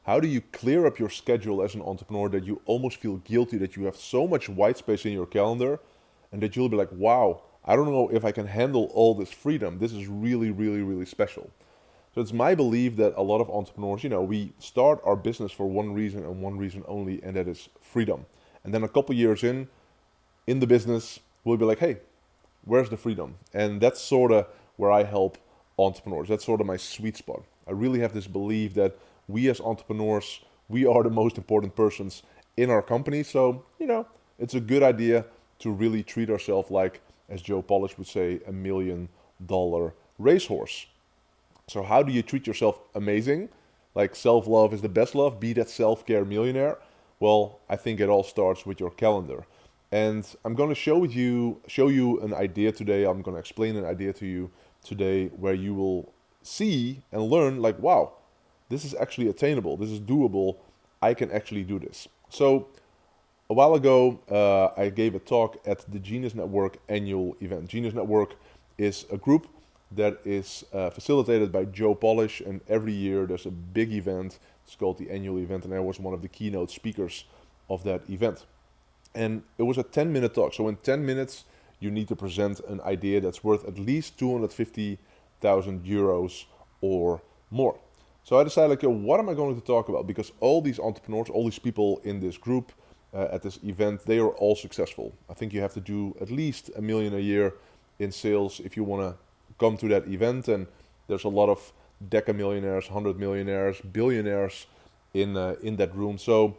How do you clear up your schedule as an entrepreneur that you almost feel guilty that you have so much white space in your calendar and that you'll be like, wow, I don't know if I can handle all this freedom. This is really, really, really special. So it's my belief that a lot of entrepreneurs, we start our business for one reason and one reason only, and that is freedom. And then a couple years in the business, we'll be like, hey, where's the freedom? And that's sort of where I help entrepreneurs. That's sort of my sweet spot. I really have this belief that we as entrepreneurs, we are the most important persons in our company. So, it's a good idea to really treat ourselves like, as Joe Polish would say, $1 million racehorse. So how do you treat yourself amazing? Like self-love is the best love, be that self-care millionaire. Well, I think it all starts with your calendar. And I'm going to show you an idea today. I'm going to explain an idea to you today where you will see and learn like, wow, this is actually attainable. This is doable. I can actually do this. So a while ago, I gave a talk at the Genius Network annual event. Genius Network is a group that is facilitated by Joe Polish, and every year there's a big event. It's called the annual event, and I was one of the keynote speakers of that event. And it was a 10-minute talk. So in 10 minutes, you need to present an idea that's worth at least 250,000 euros or more. So I decided, like, what am I going to talk about? Because all these entrepreneurs, all these people in this group at this event, they are all successful. I think you have to do at least 1 million a year in sales if you want to come to that event. And there's a lot of deca millionaires, 100 millionaires, billionaires in that room. So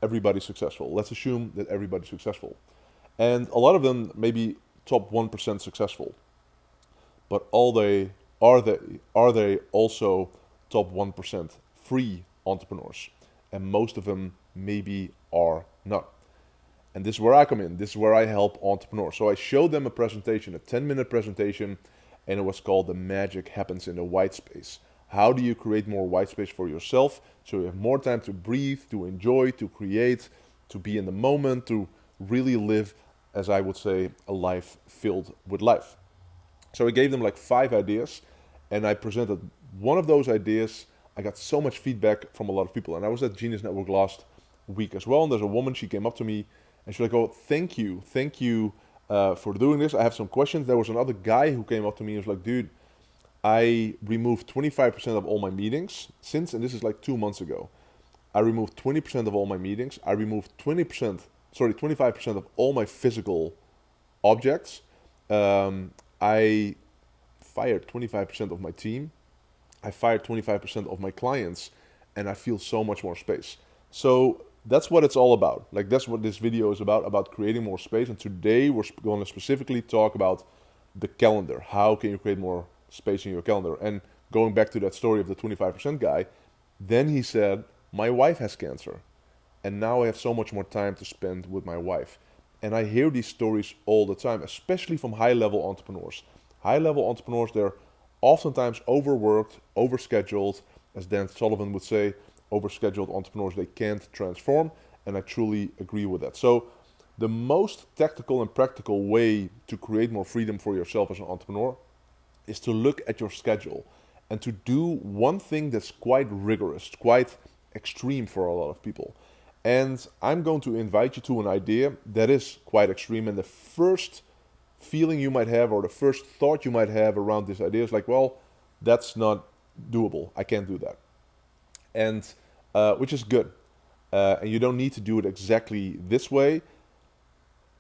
everybody's successful. Let's assume that everybody's successful. And a lot of them maybe top 1% successful. But are they also top 1% free entrepreneurs? And most of them maybe are not. And this is where I come in. This is where I help entrepreneurs. So I showed them a presentation, a 10-minute presentation, and it was called The Magic Happens in the White Space. How do you create more white space for yourself so you have more time to breathe, to enjoy, to create, to be in the moment, to really live, as I would say, a life filled with life. So I gave them like 5 ideas, and I presented one of those ideas. I got so much feedback from a lot of people, and I was at Genius Network last week as well, and there's a woman, she came up to me, and she's like, oh, thank you for doing this. I have some questions. There was another guy who came up to me and was like, dude, I removed 25% of all my meetings since, and this is like 2 months ago. I removed 20% of all my meetings. I removed 25% of all my physical objects. I fired 25% of my team. I fired 25% of my clients, and I feel so much more space. So that's what it's all about. Like, that's what this video is about creating more space. And today we're going to specifically talk about the calendar. How can you create more space in your calendar? And going back to that story of the 25% guy, then he said, my wife has cancer, and now I have so much more time to spend with my wife. And I hear these stories all the time, especially from high-level entrepreneurs. High-level entrepreneurs, they're oftentimes overworked, overscheduled, as Dan Sullivan would say, overscheduled entrepreneurs, they can't transform, and I truly agree with that. So the most tactical and practical way to create more freedom for yourself as an entrepreneur is to look at your schedule and to do one thing that's quite rigorous, quite extreme for a lot of people. And I'm going to invite you to an idea that is quite extreme, and the first feeling you might have or the first thought you might have around this idea is like, well, that's not doable. I can't do that. And which is good. And you don't need to do it exactly this way.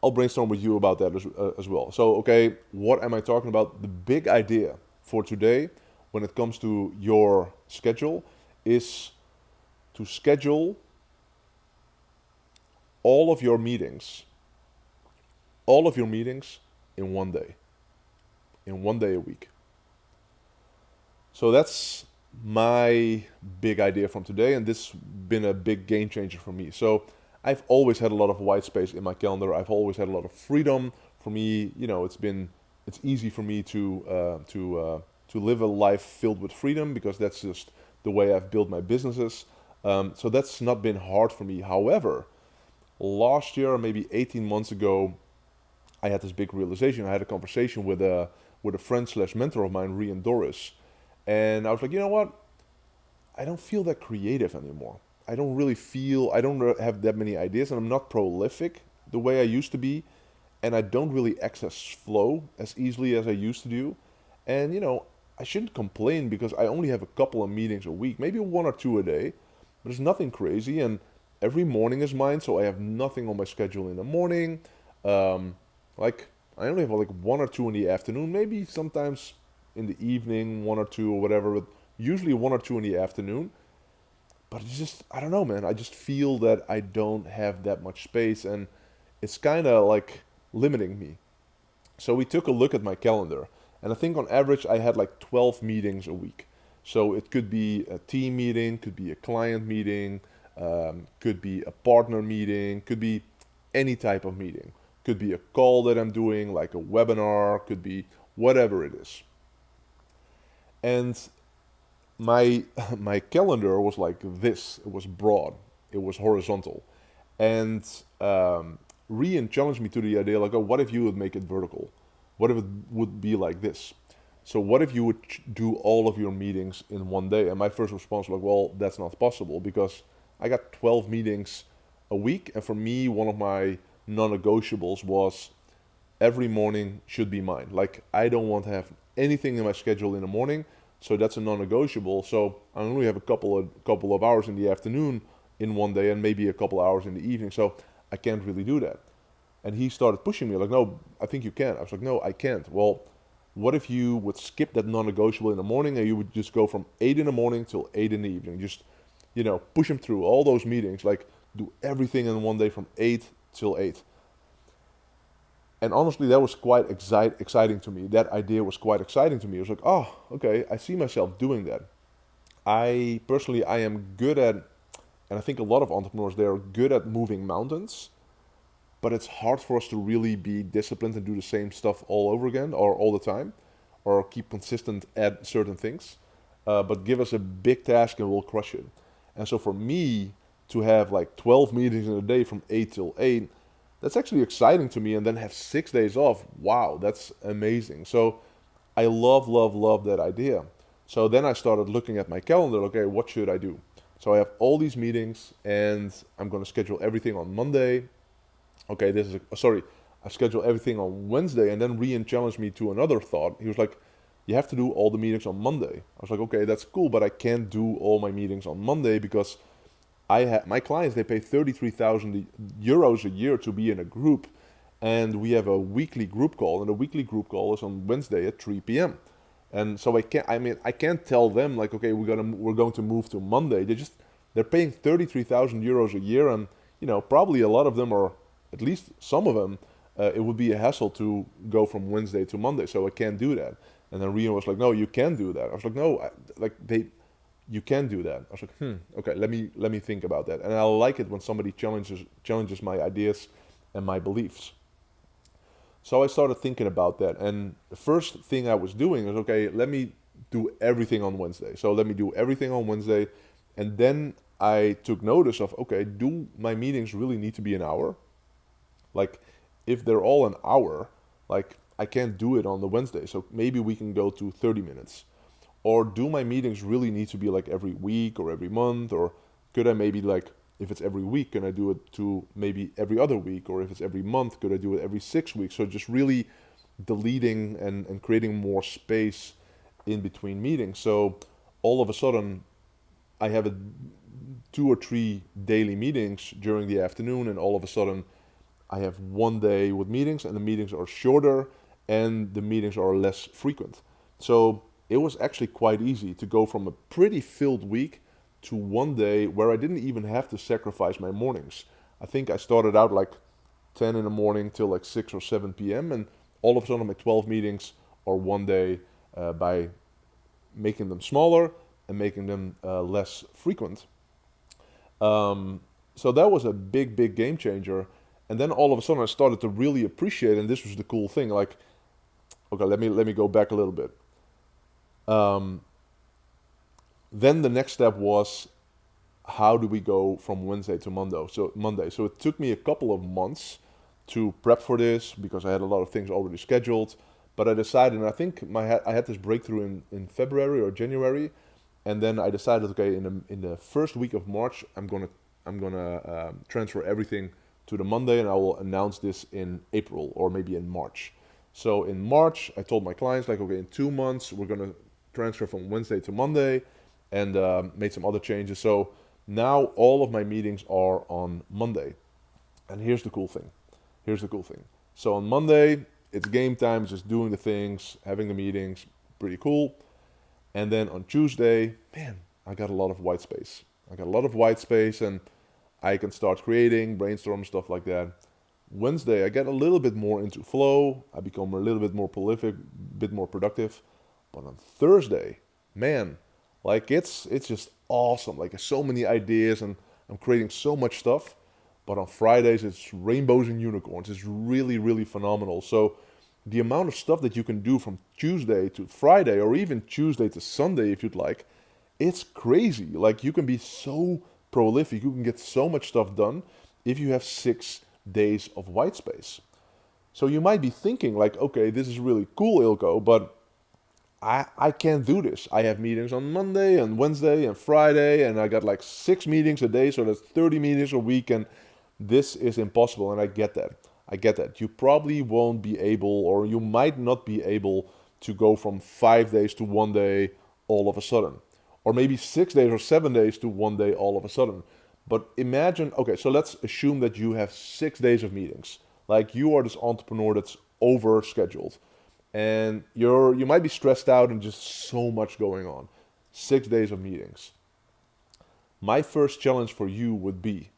I'll brainstorm with you about that as well. So, okay, what am I talking about? The big idea for today when it comes to your schedule is to schedule all of your meetings in one day a week. So that's my big idea from today, and this has been a big game changer for me. So I've always had a lot of white space in my calendar. I've always had a lot of freedom. For me, it's easy for me to live a life filled with freedom because that's just the way I've built my businesses. So that's not been hard for me. However, last year, maybe 18 months ago, I had this big realization. I had a conversation with a friend slash mentor of mine, Rian Doris, and I was like, you know what? I don't feel that creative anymore. I don't have that many ideas, and I'm not prolific the way I used to be, and I don't really access flow as easily as I used to do. And I shouldn't complain because I only have a couple of meetings a week, maybe one or two a day, but it's nothing crazy. And every morning is mine, so I have nothing on my schedule in the morning. Um, like I only have like one or two in the afternoon, maybe sometimes in the evening, one or two or whatever, but usually one or two in the afternoon. But it's just, I don't know, man. I just feel that I don't have that much space, and it's kind of like limiting me. So we took a look at my calendar, and I think on average I had like 12 meetings a week. So it could be a team meeting, could be a client meeting, could be a partner meeting, could be any type of meeting. Could be a call that I'm doing, like a webinar, could be whatever it is. And my my calendar was like this. It was broad. It was horizontal, and Rian challenged me to the idea like, oh, what if you would make it vertical? What if it would be like this? So what if you would do all of your meetings in one day? And my first response was like, well, that's not possible because I got 12 meetings a week, and for me, one of my non-negotiables was every morning should be mine. Like I don't want to have anything in my schedule in the morning, so that's a non-negotiable. So I only have a couple of hours in the afternoon in one day, and maybe a couple hours in the evening. So I can't really do that. And he started pushing me like, no, I think you can. I was like, no, I can't. Well, what if you would skip that non-negotiable in the morning and you would just go from 8 in the morning till 8 in the evening? Just, push him through all those meetings, like do everything in one day from 8 till 8. And honestly, that was quite exciting to me. That idea was quite exciting to me. I was like, oh, okay, I see myself doing that. I personally, I am good at, and I think a lot of entrepreneurs, they are good at moving mountains, but it's hard for us to really be disciplined and do the same stuff all over again or all the time, or keep consistent at certain things. But give us a big task and we'll crush it. And so for me to have like 12 meetings in a day from 8 till 8, that's actually exciting to me. And then have 6 days off. Wow, that's amazing. So I love that idea. So then I started looking at my calendar. Okay, what should I do? So I have all these meetings, and I'm going to schedule everything on Monday. Okay, sorry. I schedule everything on Wednesday, and then Rian challenged me to another thought. He was like, "You have to do all the meetings on Monday." I was like, "Okay, that's cool, but I can't do all my meetings on Monday because I have my clients. They pay 33,000 euros a year to be in a group, and we have a weekly group call, and the weekly group call is on Wednesday at 3 p.m. And so I can't. I mean, I can't tell them like, okay, we're going to move to Monday. They're paying 33,000 euros a year, and probably a lot of them, or at least some of them, it would be a hassle to go from Wednesday to Monday. So I can't do that. And then Rian was like, no, you can do that. I was like, no, you can do that. I was like, okay, let me think about that. And I like it when somebody challenges my ideas and my beliefs. So I started thinking about that, and the first thing I was doing was, okay, let me do everything on Wednesday. So let me do everything on Wednesday, and then I took notice of, okay, do my meetings really need to be an hour? Like, if they're all an hour, like I can't do it on the Wednesday. So maybe we can go to 30 minutes. Or do my meetings really need to be like every week or every month? Or could I maybe like, if it's every week, can I do it to maybe every other week? Or if it's every month, could I do it every 6 weeks? So just really deleting and creating more space in between meetings. So all of a sudden, I have 2 or 3 daily meetings during the afternoon, and all of a sudden, I have one day with meetings, and the meetings are shorter, and the meetings are less frequent. So it was actually quite easy to go from a pretty filled week to one day where I didn't even have to sacrifice my mornings. I think I started out like 10 in the morning till like 6 or 7 p.m. And all of a sudden my 12 meetings are one day, by making them smaller and making them less frequent. So that was a big game changer. And then all of a sudden I started to really appreciate, and this was the cool thing, like, okay, let me go back a little bit. Um, then the next step was, how do we go from Wednesday to Monday? So it took me a couple of months to prep for this because I had a lot of things already scheduled. But I decided, and I think I had this breakthrough in February or January, And then I decided, okay, in the first week of March, I'm gonna transfer everything to the Monday, and I will announce this in April or maybe in March. So in March, I told my clients like, okay, in 2 months we're gonna transfer from Wednesday to Monday, and made some other changes. So now all of my meetings are on Monday. And here's the cool thing. Here's the cool thing. So on Monday, it's game time, just doing the things, having the meetings, pretty cool. And then on Tuesday, man, I got a lot of white space. I got a lot of white space, and I can start creating, brainstorm, stuff like that. Wednesday, I get a little bit more into flow. I become a little bit more prolific, bit more productive. But on Thursday, man, like it's just awesome. Like there's so many ideas, and I'm creating so much stuff. But on Fridays, it's rainbows and unicorns. It's really, really phenomenal. So the amount of stuff that you can do from Tuesday to Friday, or even Tuesday to Sunday if you'd like, it's crazy. Like you can be so prolific, you can get so much stuff done if you have 6 days of white space. So you might be thinking like, okay, this is really cool, Ilko, but I can't do this. I have meetings on Monday and Wednesday and Friday, and I got like 6 meetings a day, so that's 30 meetings a week, and this is impossible. And I get that. I get that. You probably won't be able, or you might not be able to go from 5 days to one day all of a sudden, or maybe 6 days or 7 days to one day all of a sudden. But imagine, okay, so let's assume that you have 6 days of meetings. Like you are this entrepreneur that's over scheduled, and you might be stressed out and just so much going on. 6 days of meetings. My first challenge for you would be,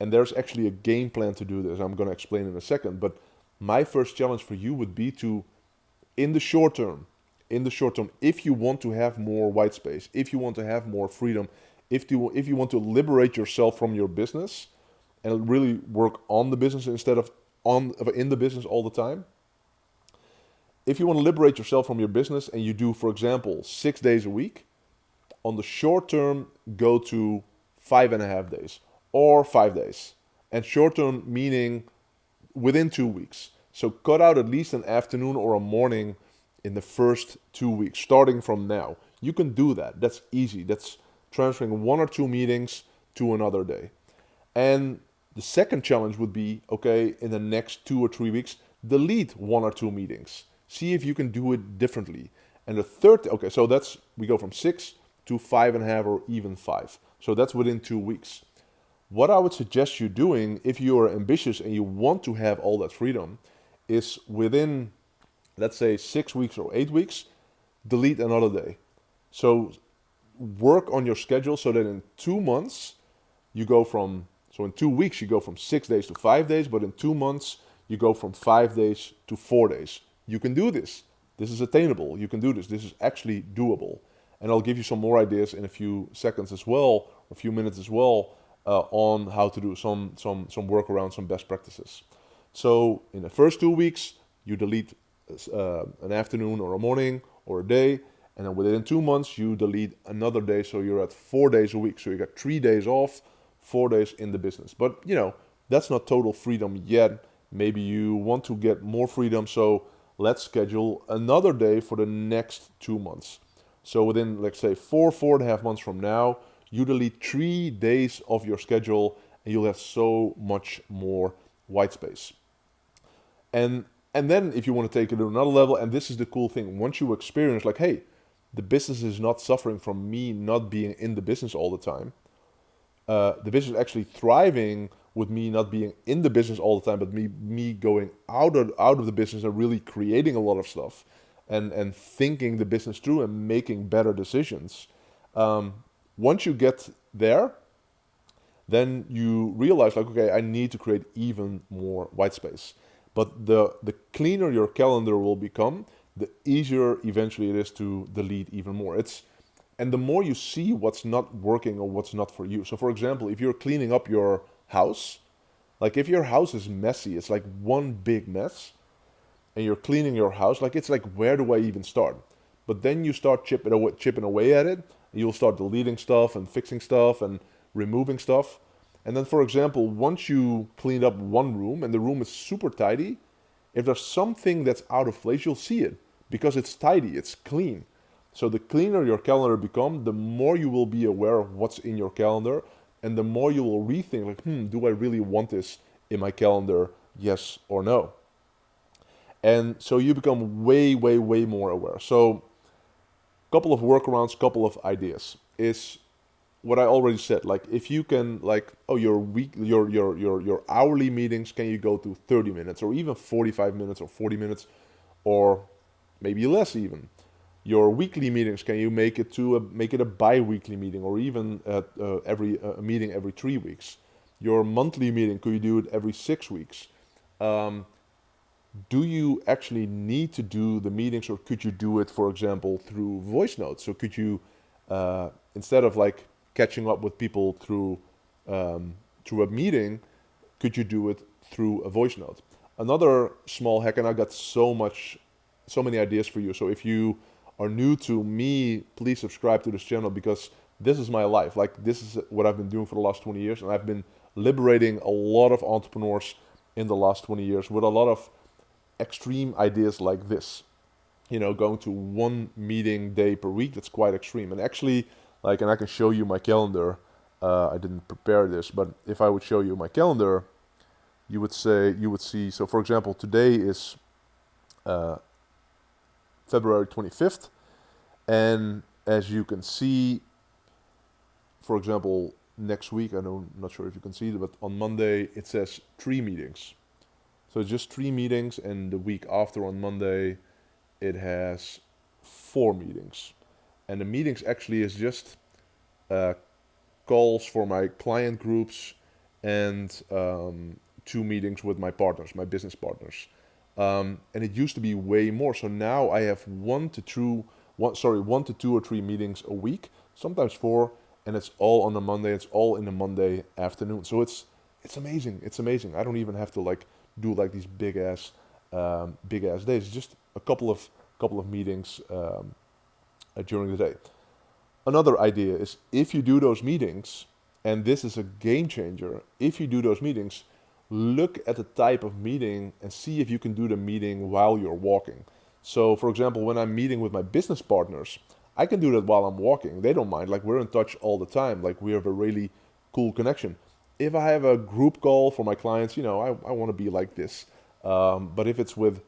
and there's actually a game plan to do this, I'm going to explain in a second, but my first challenge for you would be to, in the short term, if you want to have more white space, if you want to have more freedom, if you want to liberate yourself from your business and really work on the business instead of in the business all the time, if you want to liberate yourself from your business and you do, for example, 6 days a week, on the short term, go to 5.5 days or 5 days. And short term meaning within 2 weeks. So cut out at least an afternoon or a morning in the first 2 weeks, starting from now. You can do that. That's easy. That's transferring 1 or 2 meetings to another day. And the second challenge would be, okay, in the next 2 or 3 weeks, delete 1 or 2 meetings. See if you can do it differently. And the third, okay, so we go from 6 to 5.5 or even 5. So that's within 2 weeks. What I would suggest you doing if you are ambitious and you want to have all that freedom is within, let's say, 6 weeks or 8 weeks, delete another day. So work on your schedule so that in 2 months you go from, so in 2 weeks you go from 6 days to 5 days, but in 2 months you go from 5 days to 4 days. You can do this. This is attainable. You can do this. This is actually doable. And I'll give you some more ideas in a few seconds as well, a few minutes as well, on how to do some workarounds, some best practices. So in the first 2 weeks, you delete an afternoon or a morning or a day, and then within 2 months, you delete another day, so you're at 4 days a week. So you got 3 days off, 4 days in the business. But, that's not total freedom yet. Maybe you want to get more freedom, so let's schedule another day for the next 2 months. So within, let's say, 4.5 months from now, you delete 3 days of your schedule, and you'll have so much more white space. And then if you want to take it to another level, and this is the cool thing, once you experience like, hey, the business is not suffering from me not being in the business all the time. The business is actually thriving with me not being in the business all the time, but me going out of the business and really creating a lot of stuff and thinking the business through and making better decisions. Once you get there, then you realize like, okay, I need to create even more white space. But the cleaner your calendar will become, the easier eventually it is to delete even more. And the more you see what's not working or what's not for you. So for example, if you're cleaning up your house, like if your house is messy, it's like one big mess, and you're cleaning your house, like it's like, where do I even start? But then you start chipping away at it, and you'll start deleting stuff and fixing stuff and removing stuff. And then, for example, once you clean up one room and the room is super tidy, if there's something that's out of place, you'll see it because it's tidy, it's clean. So the cleaner your calendar become, the more you will be aware of what's in your calendar, and the more you will rethink, like, do I really want this in my calendar? Yes or no? And so you become way, way, way more aware. So couple of workarounds, couple of ideas is what I already said. Like if you can, like, oh, your hourly meetings, can you go to 30 minutes or even 45 minutes or 40 minutes or maybe less even? Your weekly meetings, can you make it a bi-weekly meeting or even every meeting every 3 weeks? Your monthly meeting, could you do it every 6 weeks? Um, do you actually need to do the meetings, or could you do it, for example, through voice notes? So could you, instead of like catching up with people through a meeting, could you do it through a voice note? Another small hack, and I got so many ideas for you. So if you are new to me, please subscribe to this channel, because this is my life. Like this is what I've been doing for the last 20 years, and I've been liberating a lot of entrepreneurs in the last 20 years with a lot of extreme ideas like this. Going to one meeting day per week, that's quite extreme. And actually, like, and I can show you my calendar. I didn't prepare this, but if I would show you my calendar, you would see. So, for example, today is uh, February 25th, and as you can see, for example, next week, I'm not sure if you can see it, but on Monday it says 3 meetings. So it's just 3 meetings, and the week after on Monday, it has 4 meetings. And the meetings actually is just uh, calls for my client groups and 2 meetings with my partners, my business partners. And it used to be way more. So now I have 1 to 2 or 3 meetings a week, sometimes 4, and it's all on a Monday. It's all in the Monday afternoon. So it's amazing. It's amazing. I don't even have to like do like these big ass days. It's just a couple of meetings during the day. Another idea is, if you do those meetings, and this is a game changer, if you do those meetings, look at the type of meeting and see if you can do the meeting while you're walking. So, for example, when I'm meeting with my business partners, I can do that while I'm walking. They don't mind. Like, we're in touch all the time. Like, we have a really cool connection. If I have a group call for my clients, I want to be like this. But if it's with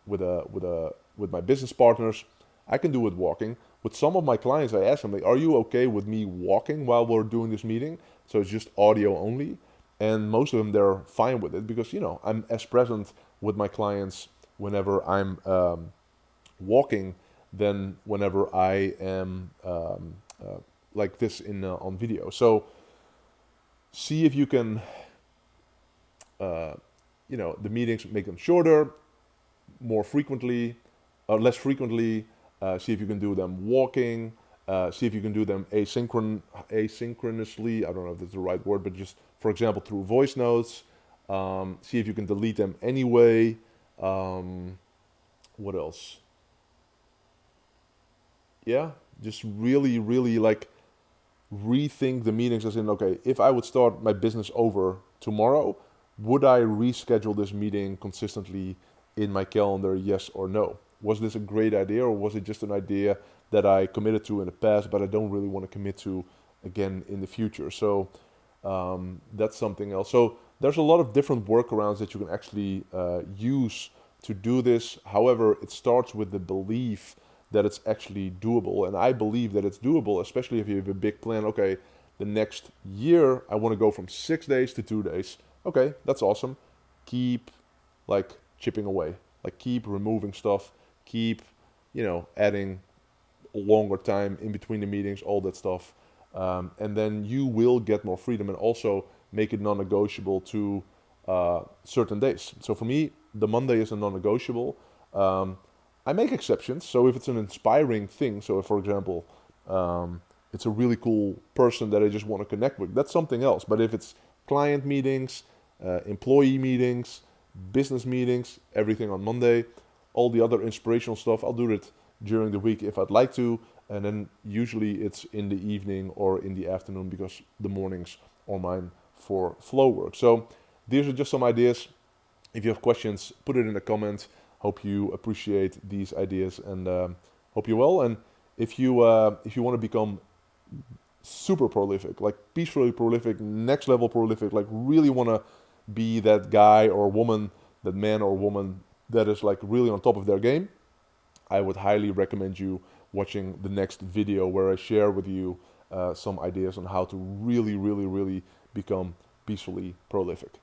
with my business partners, I can do it walking. With some of my clients, I ask them, like, "Are you okay with me walking while we're doing this meeting?" So it's just audio only, and most of them, they're fine with it, because I'm as present with my clients whenever I'm walking than whenever I am like this in on video. So see if you can, uh, the meetings, make them shorter, more frequently, or less frequently. See if you can do them walking. See if you can do them asynchronously. I don't know if that's the right word, but just, for example, through voice notes. See if you can delete them anyway. What else? Yeah, just really, really like rethink the meetings, as in, okay, if I would start my business over tomorrow, would I reschedule this meeting consistently in my calendar, yes or no? Was this a great idea, or was it just an idea that I committed to in the past, but I don't really want to commit to again in the future? So that's something else. So there's a lot of different workarounds that you can actually use to do this. However, it starts with the belief that it's actually doable. And I believe that it's doable, especially if you have a big plan. Okay, the next year I want to go from 6 days to 2 days. Okay, that's awesome. Keep like chipping away, like keep removing stuff, keep, adding longer time in between the meetings, all that stuff. And then you will get more freedom, and also make it non-negotiable to certain days. So for me, the Monday is a non-negotiable. I make exceptions. So if it's an inspiring thing, so if, for example, it's a really cool person that I just want to connect with, that's something else. But if it's client meetings, employee meetings, business meetings, everything on Monday, all the other inspirational stuff, I'll do it during the week if I'd like to. And then usually it's in the evening or in the afternoon, because the mornings are mine for flow work. So these are just some ideas. If you have questions, put it in the comments. Hope you appreciate these ideas, and Hope you're well. And if you want to become super prolific, like peacefully prolific, next level prolific, like really want to be that guy or woman, that man or woman that is like really on top of their game, I would highly recommend you watching the next video where I share with you some ideas on how to really, really, really become peacefully prolific.